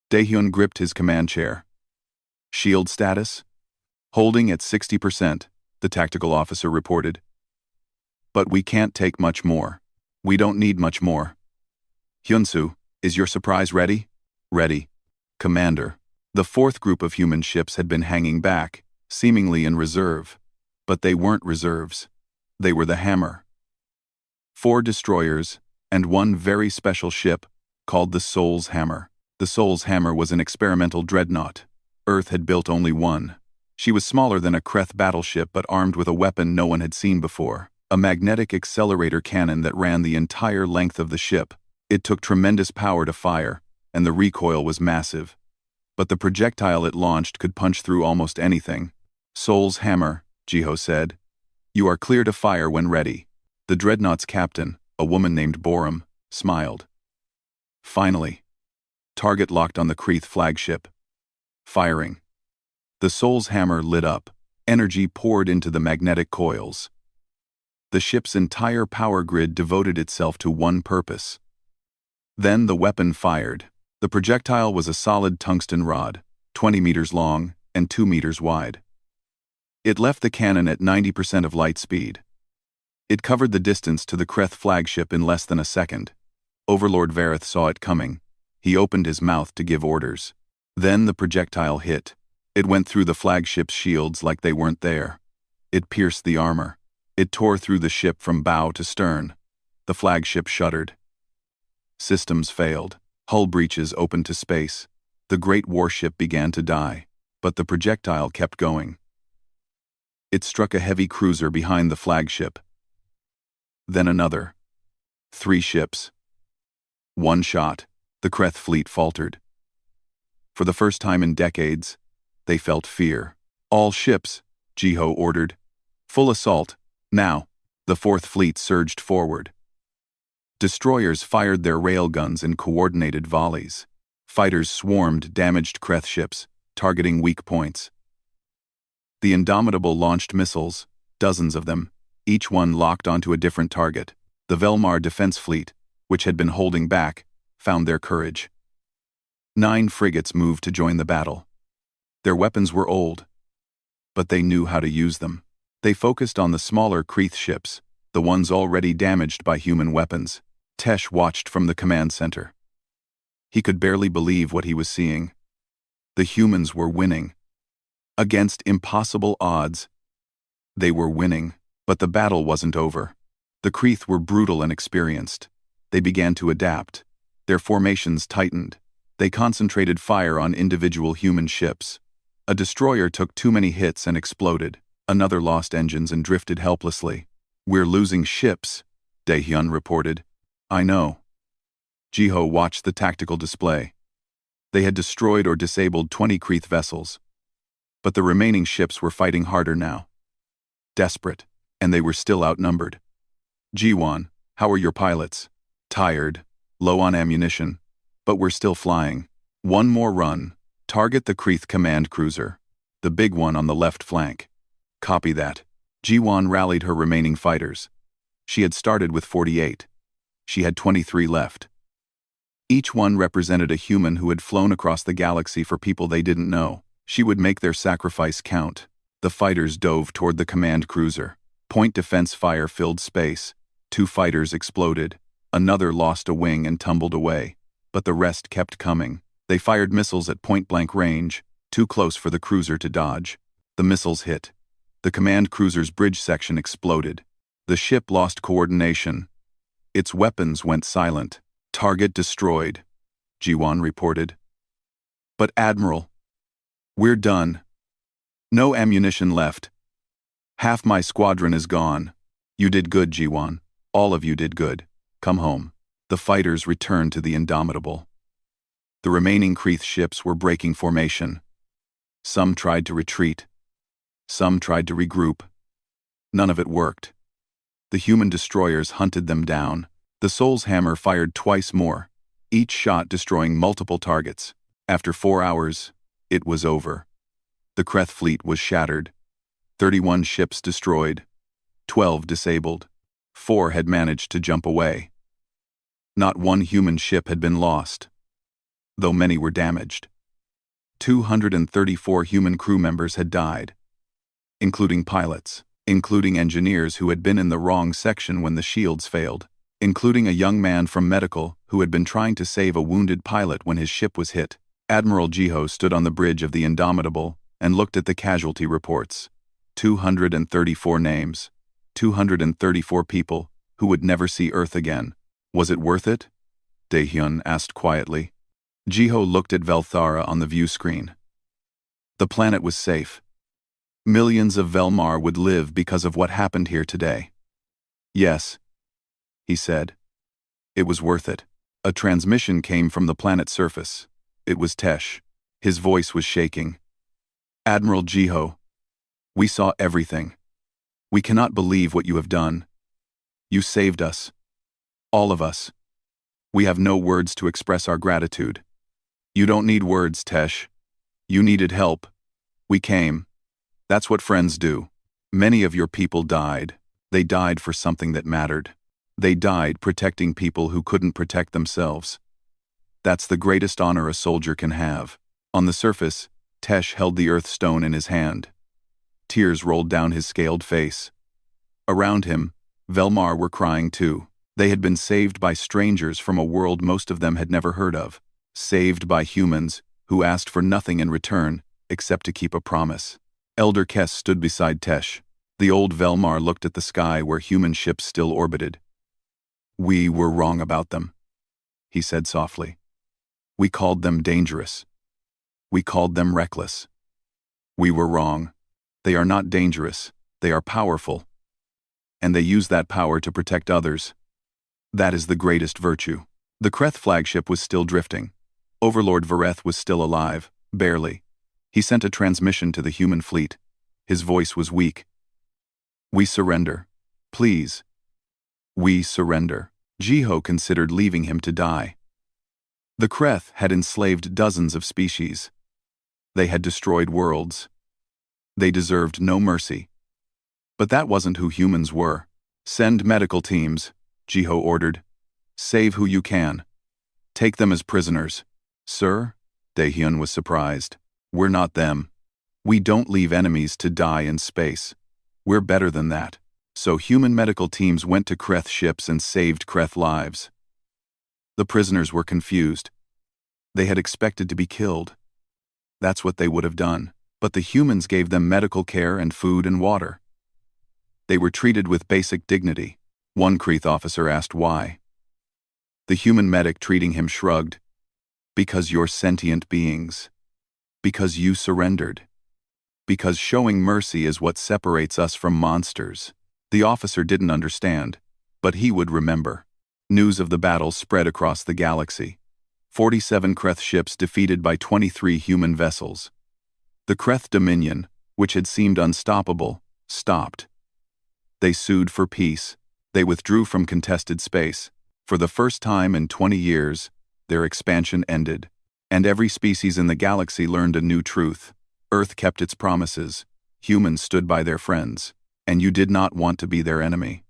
Daehyun gripped his command chair. "Shield status?" "Holding at 60%, the tactical officer reported. "But we can't take much more. We don't need much more." "Hyunsu, is your surprise ready?" "Ready, Commander." The 4th group of human ships had been hanging back, seemingly in reserve. But they weren't reserves. They were the Hammer. 4 destroyers, and 1 very special ship, called the Soul's Hammer. The Soul's Hammer was an experimental dreadnought. Earth had built only one. She was smaller than a Kreth battleship but armed with a weapon no one had seen before. A magnetic accelerator cannon that ran the entire length of the ship. It took tremendous power to fire, and the recoil was massive. But the projectile it launched could punch through almost anything. "Soul's Hammer," Jiho said. "You are clear to fire when ready." The dreadnought's captain, a woman named Borum, smiled. Finally. Target locked on the Kreth flagship. Firing. The Soul's Hammer lit up. Energy poured into the magnetic coils. The ship's entire power grid devoted itself to one purpose. Then the weapon fired. The projectile was a solid tungsten rod, 20 meters long and 2 meters wide. It left the cannon at 90% of light speed. It covered the distance to the Kreth flagship in less than a second. Overlord Vareth saw it coming. He opened his mouth to give orders. Then the projectile hit. It went through the flagship's shields like they weren't there. It pierced the armor. It tore through the ship from bow to stern. The flagship shuddered. Systems failed. Hull breaches opened to space. The great warship began to die, but the projectile kept going. It struck a heavy cruiser behind the flagship. Then another. 3 ships. One shot. The Kreth fleet faltered. For the first time in decades, they felt fear. All ships, Jiho ordered. Full assault, now. The 4th fleet surged forward. Destroyers fired their railguns in coordinated volleys. Fighters swarmed damaged Kreth ships, targeting weak points. The Indomitable launched missiles, dozens of them, each one locked onto a different target. The Velmar defense fleet, which had been holding back, found their courage. 9 frigates moved to join the battle. Their weapons were old, but they knew how to use them. They focused on the smaller Kreth ships, the ones already damaged by human weapons. Tesh watched from the command center. He could barely believe what he was seeing. The humans were winning. Against impossible odds, they were winning, but the battle wasn't over. The Kreth were brutal and experienced. They began to adapt. Their formations tightened. They concentrated fire on individual human ships. A destroyer took too many hits and exploded. Another lost engines and drifted helplessly. "We're losing ships," Daehyun reported. "I know." Jiho watched the tactical display. They had destroyed or disabled 20 Kreth vessels. But the remaining ships were fighting harder now. Desperate, and they were still outnumbered. "Jiwon, how are your pilots?" "Tired, low on ammunition, but we're still flying. One more run. Target the Kreth command cruiser, the big one on the left flank." "Copy that." Jiwon rallied her remaining fighters. She had started with 48. She had 23 left. Each one represented a human who had flown across the galaxy for people they didn't know. She would make their sacrifice count. The fighters dove toward the command cruiser. Point defense fire filled space. 2 fighters exploded. Another lost a wing and tumbled away. But the rest kept coming. They fired missiles at point-blank range, too close for the cruiser to dodge. The missiles hit. The command cruiser's bridge section exploded. The ship lost coordination. Its weapons went silent. "Target destroyed," Jiwon reported. "But Admiral, we're done. No ammunition left. Half my squadron is gone." "You did good, Jiwon. All of you did good. Come home." The fighters returned to the Indomitable. The remaining Kreth ships were breaking formation. Some tried to retreat. Some tried to regroup. None of it worked. The human destroyers hunted them down. The Soul's Hammer fired twice more, each shot destroying multiple targets. After 4 hours, it was over. The Kreth fleet was shattered. 31 ships destroyed. 12 disabled. 4 had managed to jump away. Not one human ship had been lost, though many were damaged. 234 human crew members had died, including pilots, including engineers who had been in the wrong section when the shields failed, including a young man from medical who had been trying to save a wounded pilot when his ship was hit. Admiral Jiho stood on the bridge of the Indomitable and looked at the casualty reports. 234 names. 234 people who would never see Earth again. "Was it worth it?" Daehyun asked quietly. Jiho looked at Velthara on the view screen. The planet was safe. Millions of Velmar would live because of what happened here today. "Yes," he said. "It was worth it." A transmission came from the planet's surface. It was Tesh. His voice was shaking. "Admiral Jiho, we saw everything. We cannot believe what you have done. You saved us. All of us. We have no words to express our gratitude." "You don't need words, Tesh. You needed help. We came. That's what friends do. Many of your people died. They died for something that mattered. They died protecting people who couldn't protect themselves. That's the greatest honor a soldier can have." On the surface, Tesh held the Earth stone in his hand. Tears rolled down his scaled face. Around him, Velmar were crying too. They had been saved by strangers from a world most of them had never heard of. Saved by humans who asked for nothing in return except to keep a promise. Elder Kess stood beside Tesh. The old Velmar looked at the sky where human ships still orbited. "We were wrong about them," he said softly. "We called them dangerous. We called them reckless. We were wrong. They are not dangerous. They are powerful. And they use that power to protect others. That is the greatest virtue. The Kreth flagship was still drifting. Overlord Vareth was still alive, barely. He sent a transmission to the human fleet. His voice was weak. We surrender. Please. We surrender. Jiho considered leaving him to die. The Kreth had enslaved dozens of species. They had destroyed worlds. They deserved no mercy. But that wasn't who humans were. Send medical teams, Jiho ordered. Save who you can. Take them as prisoners. Sir? Daehyun was surprised. We're not them. We don't leave enemies to die in space. We're better than that. So human medical teams went to Kreth ships and saved Kreth lives. The prisoners were confused. They had expected to be killed. That's what they would have done. But the humans gave them medical care and food and water. They were treated with basic dignity. One Kreth officer asked why. The human medic treating him shrugged. Because you're sentient beings. Because you surrendered. Because showing mercy is what separates us from monsters. The officer didn't understand, but he would remember. News of the battle spread across the galaxy. 47 Kreth ships defeated by 23 human vessels. The Kreth Dominion, which had seemed unstoppable, stopped. They sued for peace. They withdrew from contested space. For the first time in 20 years, their expansion ended. And every species in the galaxy learned a new truth. Earth kept its promises. Humans stood by their friends. And you did not want to be their enemy.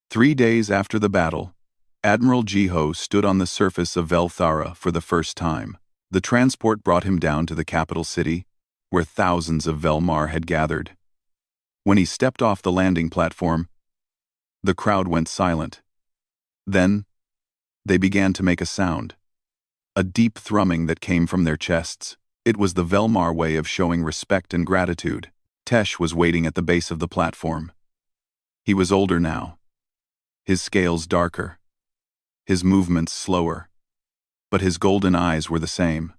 3 days after the battle, Admiral Jiho stood on the surface of Velthara for the first time. The transport brought him down to the capital city, where thousands of Velmar had gathered. When he stepped off the landing platform, the crowd went silent. Then, they began to make a sound. A deep thrumming that came from their chests. It was the Velmar way of showing respect and gratitude. Tesh was waiting at the base of the platform. He was older now. His scales darker. His movements slower. But his golden eyes were the same.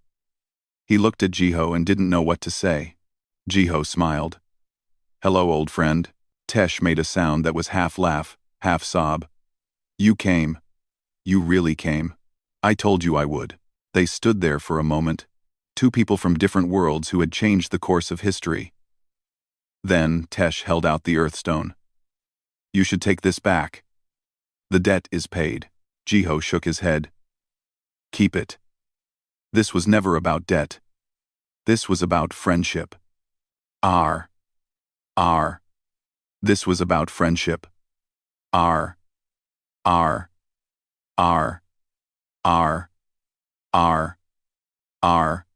He looked at Jiho and didn't know what to say. Jiho smiled. Hello, old friend. Tesh made a sound that was half laugh, half sob. You came. You really came. I told you I would. They stood there for a moment. Two people from different worlds who had changed the course of history. Then Tesh held out the Earthstone. You should take this back. The debt is paid. Jiho shook his head. Keep it. This was never about debt. This was about friendship. R. This was about friendship. R. R. R. R. R. R.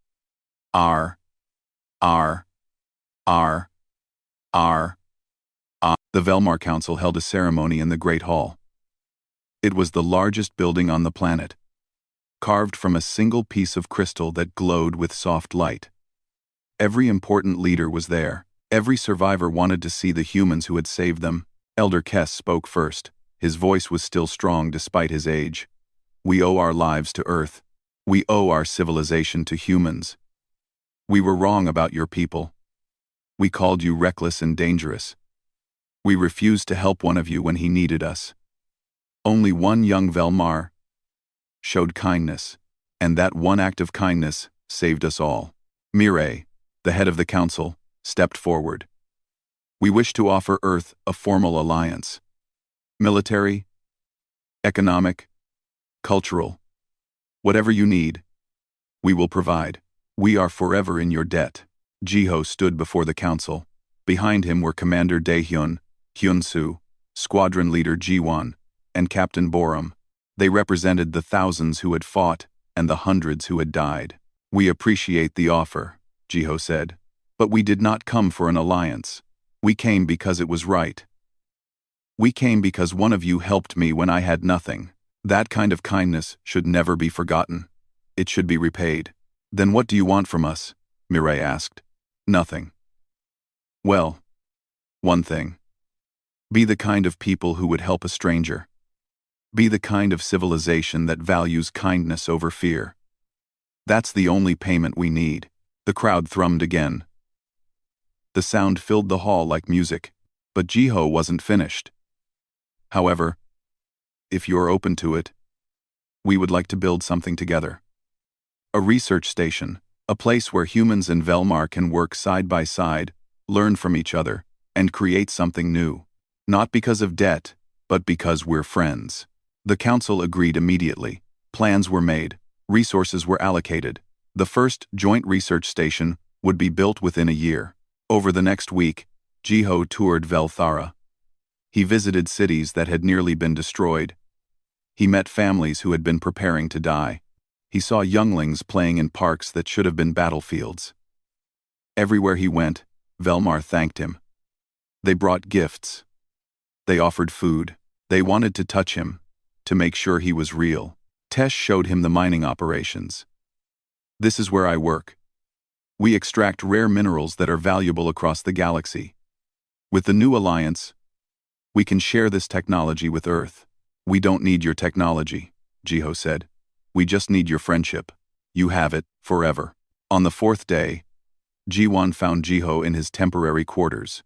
R. R. R. R. The Velmar Council held a ceremony in the Great Hall. It was the largest building on the planet, carved from a single piece of crystal that glowed with soft light. Every important leader was there. Every survivor wanted to see the humans who had saved them. Elder Kess spoke first. His voice was still strong despite his age. We owe our lives to Earth. We owe our civilization to humans. We were wrong about your people. We called you reckless and dangerous. We refused to help one of you when he needed us. Only one young Velmar showed kindness, and that one act of kindness saved us all. Mireille, the head of the council, stepped forward. We wish to offer Earth a formal alliance. Military, economic, cultural, whatever you need, we will provide. We are forever in your debt. Jiho stood before the council. Behind him were Commander Daehyun, Hyunsu, Squadron Leader Jiwon, and Captain Borum. They represented the thousands who had fought and the hundreds who had died. We appreciate the offer, Jiho said, but we did not come for an alliance. We came because it was right. We came because one of you helped me when I had nothing. That kind of kindness should never be forgotten. It should be repaid. Then what do you want from us? Mireille asked. Nothing. Well, one thing. Be the kind of people who would help a stranger. Be the kind of civilization that values kindness over fear. That's the only payment we need. The crowd thrummed again. The sound filled the hall like music, but Jiho wasn't finished. However, if you're open to it, we would like to build something together. A research station, a place where humans and Velmar can work side by side, learn from each other, and create something new. Not because of debt, but because we're friends. The council agreed immediately. Plans were made, resources were allocated. The first joint research station would be built within a year. Over the next week, Jiho toured Velthara. He visited cities that had nearly been destroyed. He met families who had been preparing to die. He saw younglings playing in parks that should have been battlefields. Everywhere he went, Velmar thanked him. They brought gifts. They offered food. They wanted to touch him, to make sure he was real. Tesh showed him the mining operations. This is where I work. We extract rare minerals that are valuable across the galaxy. With the new alliance, we can share this technology with Earth. We don't need your technology, Jiho said. We just need your friendship. You have it, forever. On the fourth day, Jiwan found Jiho in his temporary quarters.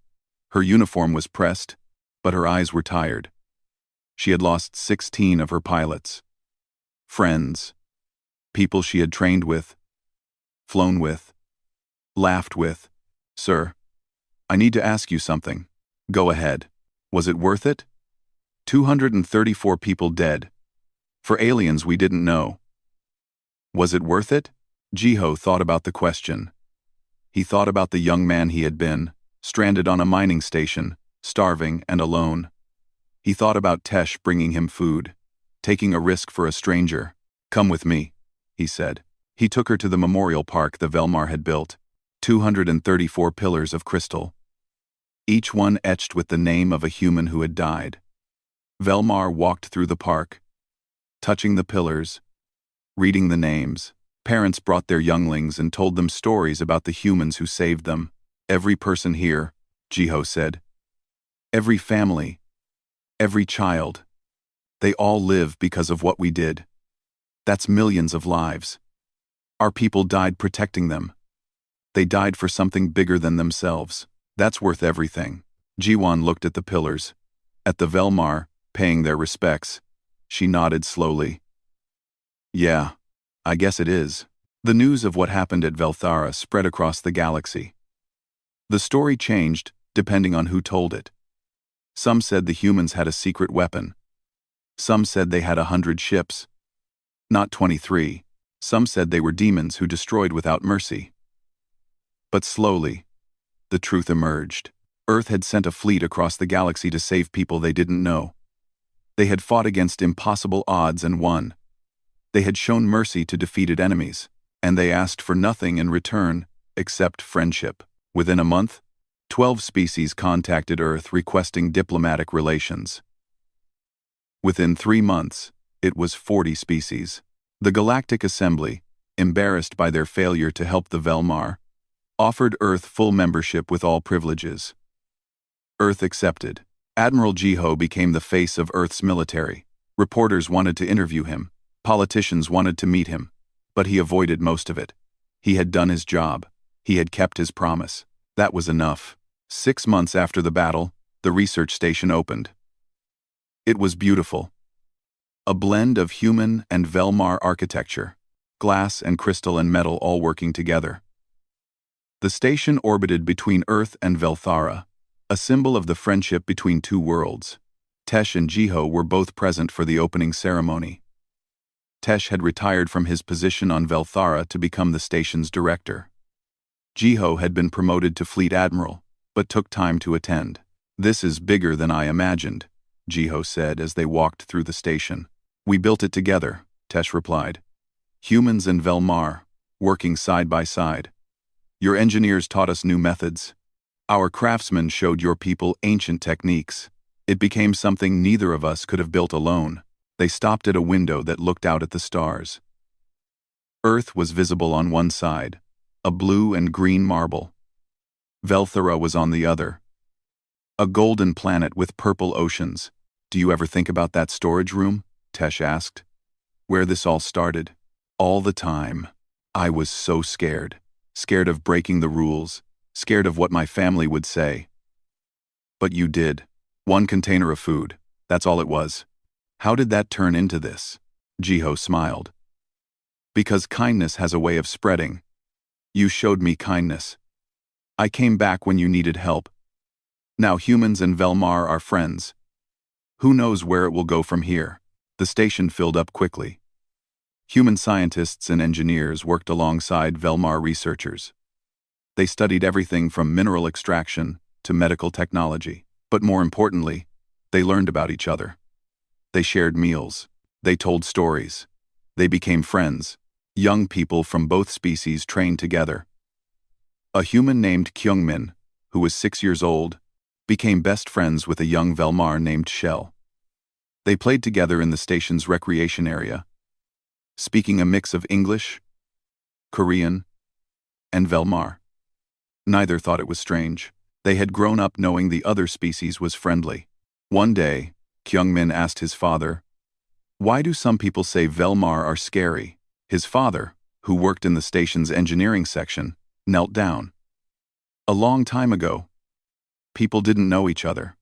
Her uniform was pressed, but her eyes were tired. She had lost 16 of her pilots. Friends. People she had trained with, flown with, laughed with. Sir, I need to ask you something. Go ahead. Was it worth it? 234 people dead. For aliens we didn't know. Was it worth it? Jiho thought about the question. He thought about the young man he had been, stranded on a mining station, starving and alone. He thought about Tesh bringing him food, taking a risk for a stranger. Come with me, he said. He took her to the memorial park the Velmar had built, 234 pillars of crystal, each one etched with the name of a human who had died. Velmar walked through the park, touching the pillars, reading the names. Parents brought their younglings and told them stories about the humans who saved them. Every person here, Jiho said. Every family, every child. They all live because of what we did. That's millions of lives. Our people died protecting them. They died for something bigger than themselves. That's worth everything. Jiwan looked at the pillars, at the Velmar, paying their respects. She nodded slowly. Yeah, I guess it is. The news of what happened at Velthara spread across the galaxy. The story changed, depending on who told it. Some said the humans had a secret weapon. Some said they had 100 ships. Not 23. Some said they were demons who destroyed without mercy. But slowly, the truth emerged. Earth had sent a fleet across the galaxy to save people they didn't know. They had fought against impossible odds and won. They had shown mercy to defeated enemies, and they asked for nothing in return except friendship. Within a month, 12 species contacted Earth requesting diplomatic relations. Within 3 months, it was 40 species. The Galactic Assembly, embarrassed by their failure to help the Velmar, offered Earth full membership with all privileges. Earth accepted. Admiral Jiho became the face of Earth's military. Reporters wanted to interview him. Politicians wanted to meet him. But he avoided most of it. He had done his job. He had kept his promise. That was enough. 6 months after the battle, the research station opened. It was beautiful. A blend of human and Velmar architecture, glass and crystal and metal all working together. The station orbited between Earth and Velthara, a symbol of the friendship between two worlds. Tesh and Jiho were both present for the opening ceremony. Tesh had retired from his position on Velthara to become the station's director. Jiho had been promoted to fleet admiral, but took time to attend. This is bigger than I imagined, Jiho said as they walked through the station. We built it together, Tesh replied. Humans and Velmar, working side by side. Your engineers taught us new methods. Our craftsmen showed your people ancient techniques. It became something neither of us could have built alone. They stopped at a window that looked out at the stars. Earth was visible on one side, a blue and green marble. Velthara was on the other, a golden planet with purple oceans. Do you ever think about that storage room? Tesh asked. Where this all started? All the time. I was so scared. Scared of breaking the rules, scared of what my family would say. But you did. One container of food. That's all it was. How did that turn into this? Jiho smiled. Because kindness has a way of spreading. You showed me kindness. I came back when you needed help. Now humans and Velmar are friends. Who knows where it will go from here? The station filled up quickly. Human scientists and engineers worked alongside Velmar researchers. They studied everything from mineral extraction to medical technology. But more importantly, they learned about each other. They shared meals. They told stories. They became friends. Young people from both species trained together. A human named Kyungmin, who was 6 years old, became best friends with a young Velmar named Shell. They played together in the station's recreation area, speaking a mix of English, Korean, and Velmar. Neither thought it was strange. They had grown up knowing the other species was friendly. One day, Kyungmin asked his father, "Why do some people say Velmar are scary?" His father, who worked in the station's engineering section, knelt down. A long time ago, people didn't know each other.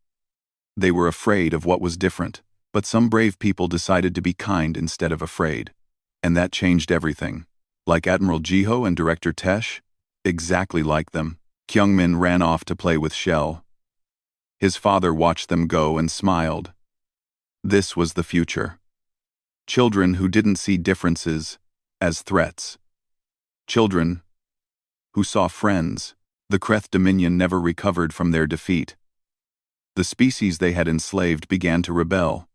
They were afraid of what was different, but some brave people decided to be kind instead of afraid. And that changed everything. Like Admiral Jiho and Director Tesh, exactly like them, Kyungmin ran off to play with Shell. His father watched them go and smiled. This was the future. Children who didn't see differences as threats. Children who saw friends. The Kreth Dominion never recovered from their defeat. The species they had enslaved began to rebel.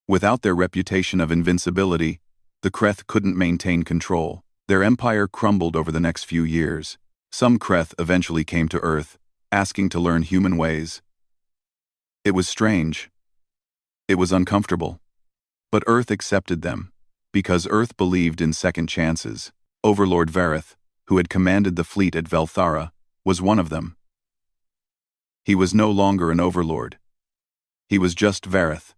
Without their reputation of invincibility, the Kreth couldn't maintain control. Their empire crumbled over the next few years. Some Kreth eventually came to Earth, asking to learn human ways. It was strange. It was uncomfortable. But Earth accepted them, because Earth believed in second chances. Overlord Vareth, who had commanded the fleet at Velthara, was one of them. He was no longer an overlord. He was just Vareth,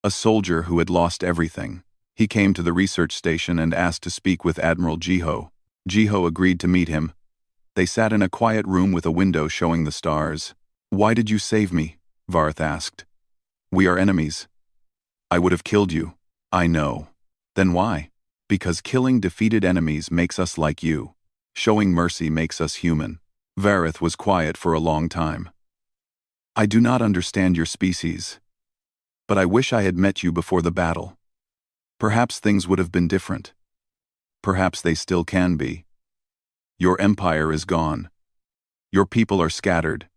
a soldier who had lost everything. He came to the research station and asked to speak with Admiral Jiho. Jiho agreed to meet him. They sat in a quiet room with a window showing the stars. "Why did you save me?" Vareth asked. "We are enemies. I would have killed you." "I know." "Then why?" "Because killing defeated enemies makes us like you. Showing mercy makes us human." Vareth was quiet for a long time. "I do not understand your species. But I wish I had met you before the battle. Perhaps things would have been different. Perhaps they still can be. Your empire is gone. Your people are scattered.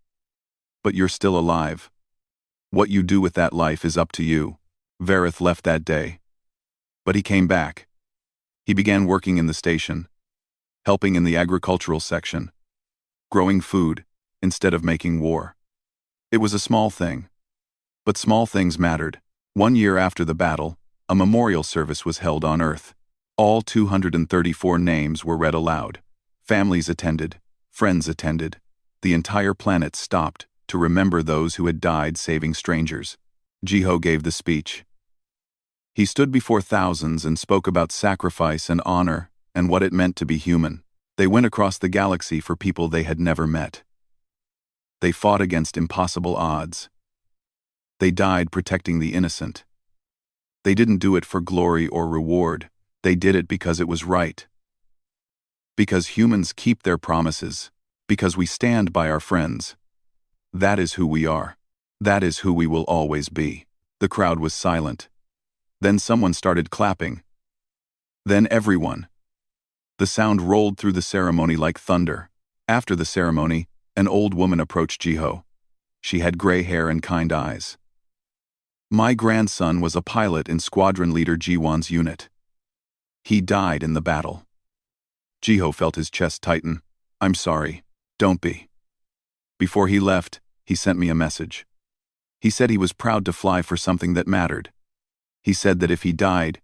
But you're still alive. What you do with that life is up to you." Vareth left that day. But he came back. He began working in the station, helping in the agricultural section, growing food instead of making war. It was a small thing. But small things mattered. 1 year after the battle, a memorial service was held on Earth. All 234 names were read aloud. Families attended, friends attended. The entire planet stopped to remember those who had died saving strangers. Jiho gave the speech. He stood before thousands and spoke about sacrifice and honor and what it meant to be human. They went across the galaxy for people they had never met. They fought against impossible odds. They died protecting the innocent. They didn't do it for glory or reward. They did it because it was right. Because humans keep their promises. Because we stand by our friends. That is who we are. That is who we will always be. The crowd was silent. Then someone started clapping. Then everyone. The sound rolled through the ceremony like thunder. After the ceremony, an old woman approached Jiho. She had gray hair and kind eyes. "My grandson was a pilot in Squadron Leader Jiwan's unit. He died in the battle." Jiho felt his chest tighten. "I'm sorry. Don't be." Before he left, he sent me a message. He said he was proud to fly for something that mattered. He said that if he died,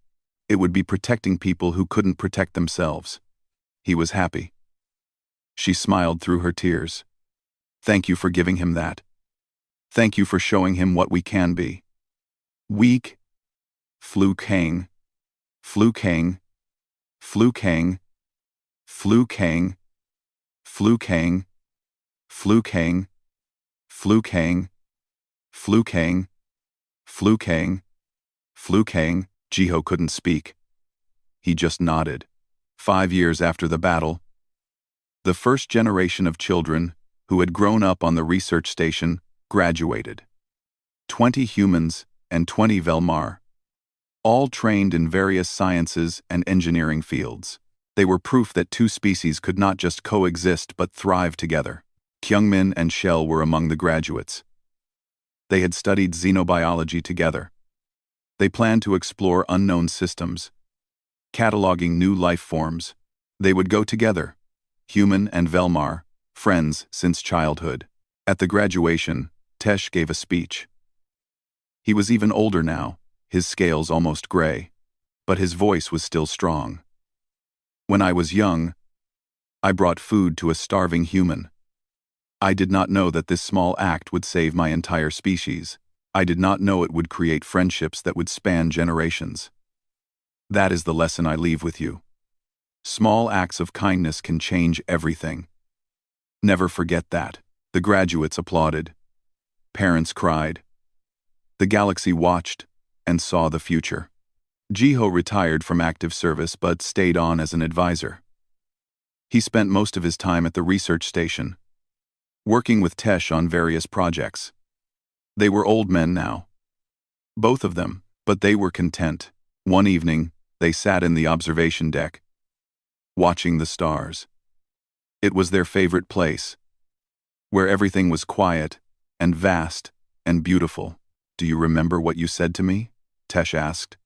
it would be protecting people who couldn't protect themselves. He was happy. She smiled through her tears. "Thank you for giving him that. Thank you for showing him what we can be." Weak. Fluke hang. Fluke hang. Fluke hang. Fluke hang. Fluke hang. Fluke hang, fluke hang, fluke hang, fluke hang, fluke hang. Jiho couldn't speak. He just nodded. 5 years after the battle, the first generation of children who had grown up on the research station graduated. 20 humans and 20 Velmar, all trained in various sciences and engineering fields. They were proof that two species could not just coexist but thrive together. Kyungmin and Shell were among the graduates. They had studied xenobiology together. They planned to explore unknown systems, cataloging new life forms. They would go together, human and Velmar, friends since childhood. At the graduation, Tesh gave a speech. He was even older now, his scales almost gray, but his voice was still strong. When I was young, I brought food to a starving human. I did not know that this small act would save my entire species. I did not know it would create friendships that would span generations. That is the lesson I leave with you. Small acts of kindness can change everything. Never forget that. The graduates applauded. Parents cried. The galaxy watched and saw the future. Jiho retired from active service but stayed on as an advisor. He spent most of his time at the research station, working with Tesh on various projects. They were old men now, both of them, but they were content. One evening, they sat in the observation deck, watching the stars. It was their favorite place, where everything was quiet and vast and beautiful. Do you remember what you said to me? Tesh asked.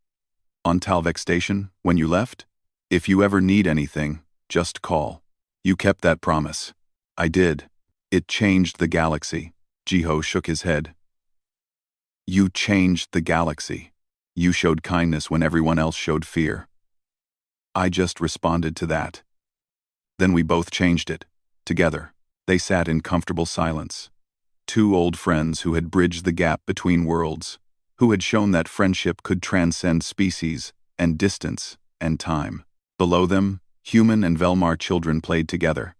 On Talvek Station, when you left? If you ever need anything, just call. You kept that promise. I did. It changed the galaxy. Jiho shook his head. You changed the galaxy. You showed kindness when everyone else showed fear. I just responded to that. Then we both changed it. Together, they sat in comfortable silence. Two old friends who had bridged the gap between worlds, who had shown that friendship could transcend species and distance and time. Below them, human and Velmar children played together.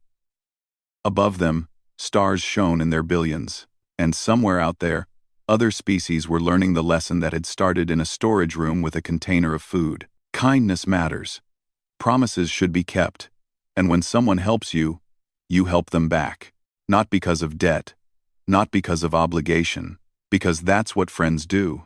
Above them, stars shone in their billions, and somewhere out there, other species were learning the lesson that had started in a storage room with a container of food. Kindness matters. Promises should be kept, and when someone helps you, you help them back. Not because of debt, not because of obligation, because that's what friends do.